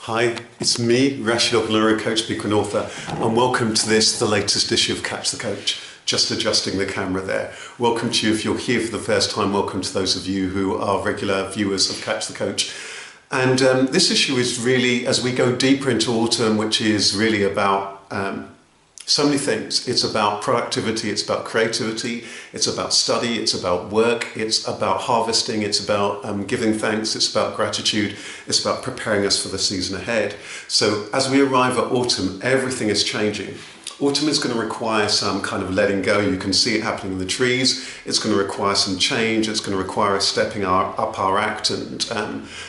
Hi, it's me, Rasheed Ogunlaru, coach, speaker and author, and welcome to the latest issue of Catch the Coach. Just adjusting the camera there. Welcome to you if you're here for the first time. Welcome to those of you who are regular viewers of Catch the Coach. And this issue is really, as we go deeper into autumn, which is really about so many things. It's about productivity, it's about creativity, it's about study, it's about work, it's about harvesting, it's about giving thanks, it's about gratitude, it's about preparing us for the season ahead. So as we arrive at autumn, everything is changing. Autumn is going to require some kind of letting go. You can see it happening in the trees. It's going to require some change. It's going to require us stepping up our act and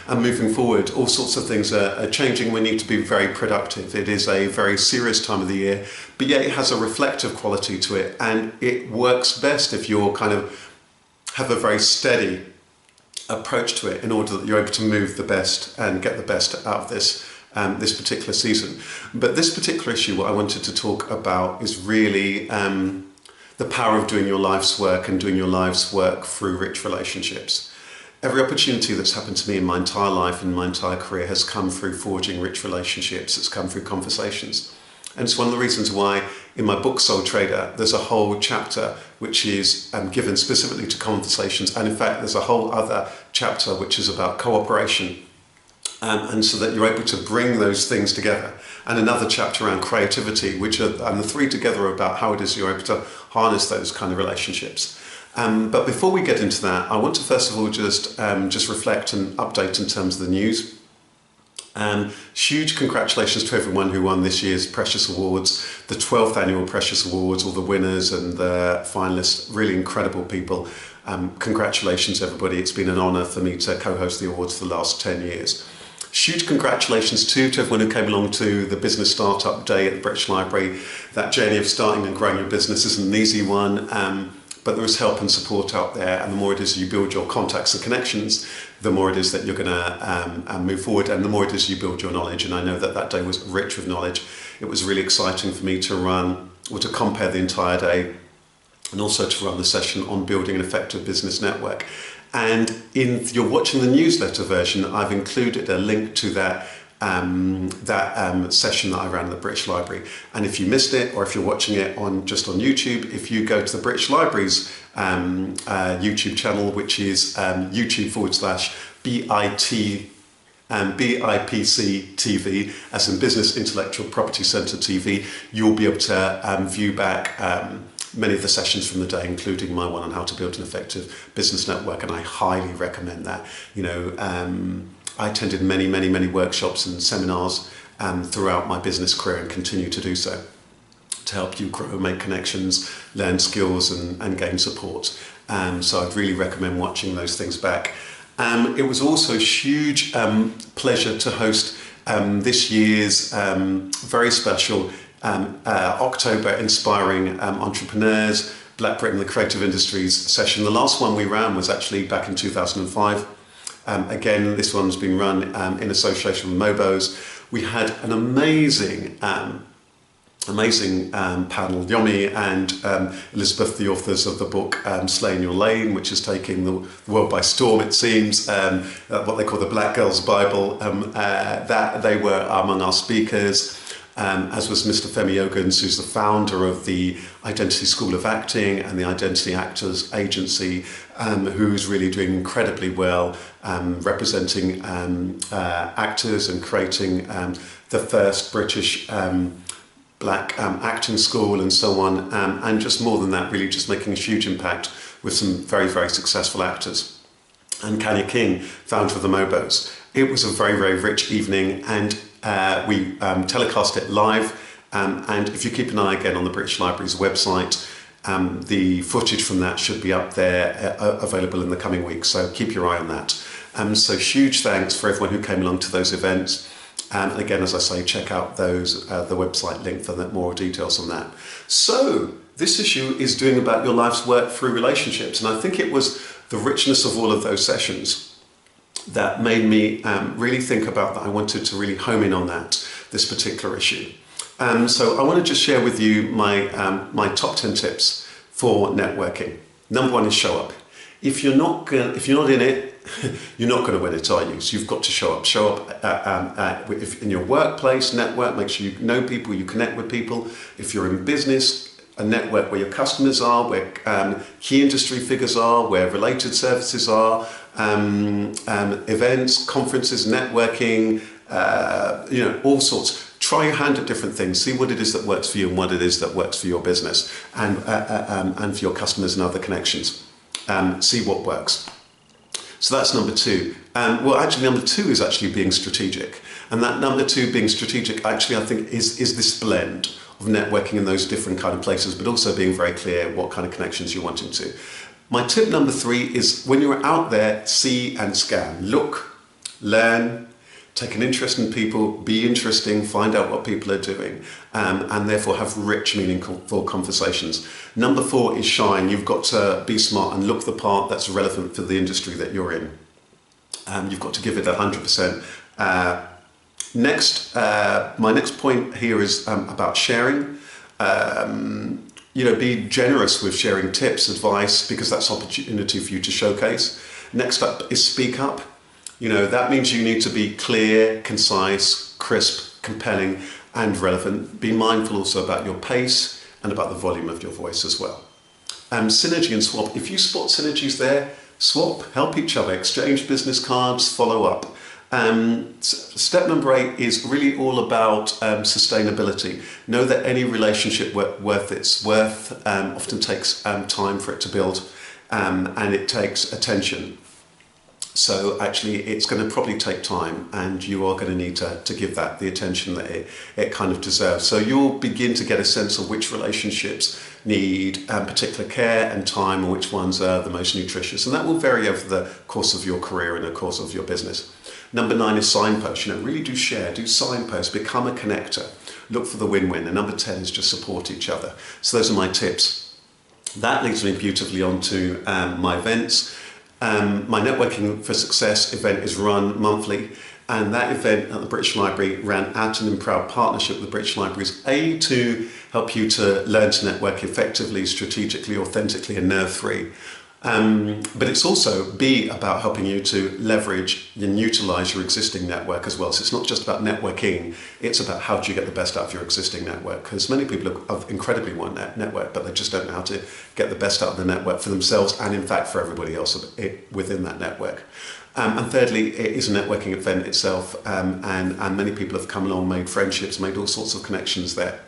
moving forward. All sorts of things are changing. We need to be very productive. It is a very serious time of the year, but yet it has a reflective quality to it, and it works best if you're kind of have a very steady approach to it in order that you're able to move the best and get the best out of this particular season. But this particular issue, what I wanted to talk about is really the power of doing your life's work and doing your life's work through rich relationships. Every opportunity that's happened to me in my entire life and my entire career has come through forging rich relationships. It's come through conversations. And it's one of the reasons why in my book Soul Trader there's a whole chapter which is given specifically to conversations, and in fact there's a whole other chapter which is about cooperation. And so that you're able to bring those things together. And another chapter around creativity, which are, and the three together are about how it is you're able to harness those kind of relationships. But before we get into that, I want to first of all just reflect and update in terms of the news. Huge congratulations to everyone who won this year's Precious Awards, the 12th annual Precious Awards, all the winners and the finalists, really incredible people. Congratulations everybody. It's been an honour for me to co-host the awards for the last 10 years. Huge congratulations too to everyone who came along to the Business Startup Day at the British Library. That journey of starting and growing your business isn't an easy one, but there is help and support out there, and the more it is you build your contacts and connections, the more it is that you're going to move forward, and the more it is you build your knowledge. And I know that that day was rich with knowledge. It was really exciting for me to run, or to compare the entire day, and also to run the session on building an effective business network. And if you're watching the newsletter version, I've included a link to that session that I ran at the British Library. And if you missed it, or if you're watching it just on YouTube, if you go to the British Library's YouTube channel, which is YouTube/BIPC TV, as in Business Intellectual Property Centre TV, you'll be able to view back many of the sessions from the day, including my one on how to build an effective business network, and I highly recommend that. You know, I attended many workshops and seminars throughout my business career, and continue to do so, to help you grow, make connections, learn skills and gain support. So I'd really recommend watching those things back. It was also a huge pleasure to host this year's very special October Inspiring Entrepreneurs, Black Britain, the Creative Industries session. The last one we ran was actually back in 2005. Again, this one's been run in association with Mobos. We had an amazing panel. Yomi and Elizabeth, the authors of the book Slay in Your Lane, which is taking the world by storm, it seems, what they call the Black Girls Bible. That they were among our speakers. As was Mr. Femi Ogans, who's the founder of the Identity School of Acting and the Identity Actors Agency, who's really doing incredibly well, representing actors and creating the first British black acting school and so on, and just more than that, really just making a huge impact with some very successful actors. And Kanya King, founder of the Mobos. It was a very rich evening, and we telecast it live, and if you keep an eye again on the British Library's website, the footage from that should be up there, available in the coming weeks, so keep your eye on that. So huge thanks for everyone who came along to those events. And again, as I say, check out those the website link for more details on that. So this issue is doing about your life's work through relationships, and I think it was the richness of all of those sessions that made me really think about that. I wanted to really home in on this particular issue. So I want to just share with you my top 10 tips for networking. Number one is show up. If you're not in it, you're not going to win it, are you? So you've got to show up. Show up if in your workplace, network, make sure you know people, you connect with people. If you're in business, a network where your customers are, where key industry figures are, where related services are, events, conferences, networking, all sorts. Try your hand at different things. See what it is that works for you and what it is that works for your business and for your customers and other connections. See what works. So that's number two. Well, actually, number two is actually being strategic. And that number two, being strategic, actually, I think is this blend of networking in those different kind of places, but also being very clear what kind of connections you're wanting to. My tip number three is when you're out there, see and scan. Look, learn, take an interest in people, be interesting, find out what people are doing, and therefore have rich, meaningful conversations. Number four is shine. You've got to be smart and look the part that's relevant for the industry that you're in. You've got to give it 100%. My next point here is about sharing. Be generous with sharing tips, advice, because that's opportunity for you to showcase. Next up is speak up. That means you need to be clear, concise, crisp, compelling, and relevant. Be mindful also about your pace and about the volume of your voice as well. Synergy and swap. If you spot synergies there, swap, help each other, exchange business cards, follow up. Step number 8 is really all about sustainability. Know that any relationship worth its worth often takes time for it to build, and it takes attention. So actually it's going to probably take time, and you are going to need to give that the attention that it kind of deserves. So you'll begin to get a sense of which relationships need particular care and time, and which ones are the most nutritious. And that will vary over the course of your career and the course of your business. Number 9 is signpost. Really do share, do signpost, become a connector. Look for the win-win. And number 10 is just support each other. So those are my tips. That leads me beautifully on to my events. My Networking for Success event is run monthly, and that event at the British Library ran out in proud partnership with the British Library's A to help you to learn to network effectively, strategically, authentically, and nerve-free. But it's also B about helping you to leverage and utilize your existing network as well. So it's not just about networking, it's about how do you get the best out of your existing network. Because many people have incredibly want that network, but they just don't know how to get the best out of the network for themselves and in fact for everybody else within that network. And thirdly, it is a networking event itself, and many people have come along, made friendships, made all sorts of connections there.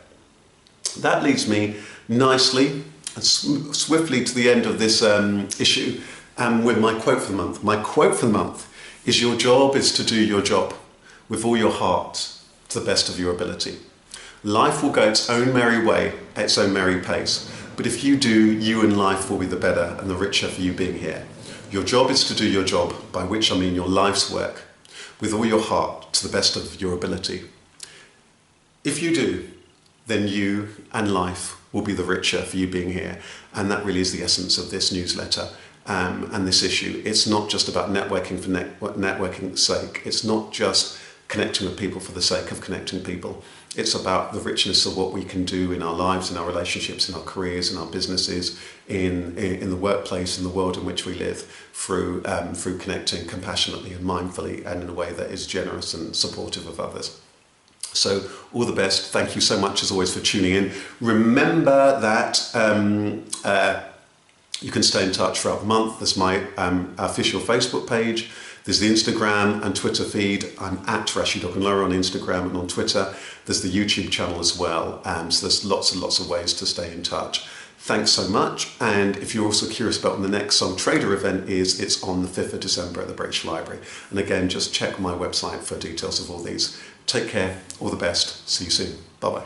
That leads me nicely and swiftly to the end of this issue, with my quote for the month. My quote for the month is, your job is to do your job with all your heart to the best of your ability. Life will go its own merry way at its own merry pace, but if you do, you and life will be the better and the richer for you being here. Your job is to do your job, by which I mean your life's work, with all your heart to the best of your ability. If you do, then you and life will be the richer for you being here. And that really is the essence of this newsletter and this issue. It's not just about networking for networking's sake. It's not just connecting with people for the sake of connecting people. It's about the richness of what we can do in our lives, in our relationships, in our careers, in our businesses, in the workplace, in the world in which we live, through connecting compassionately and mindfully and in a way that is generous and supportive of others. So all the best. Thank you so much as always for tuning in. Remember that you can stay in touch throughout the month. There's my official Facebook page. There's the Instagram and Twitter feed. I'm at Rasheed Ogunlaru on Instagram and on Twitter. There's the YouTube channel as well. So there's lots and lots of ways to stay in touch. Thanks so much. And if you're also curious about when the next Song Trader event is, it's on the 5th of December at the British Library. And again, just check my website for details of all these. Take care, all the best, see you soon. Bye-bye.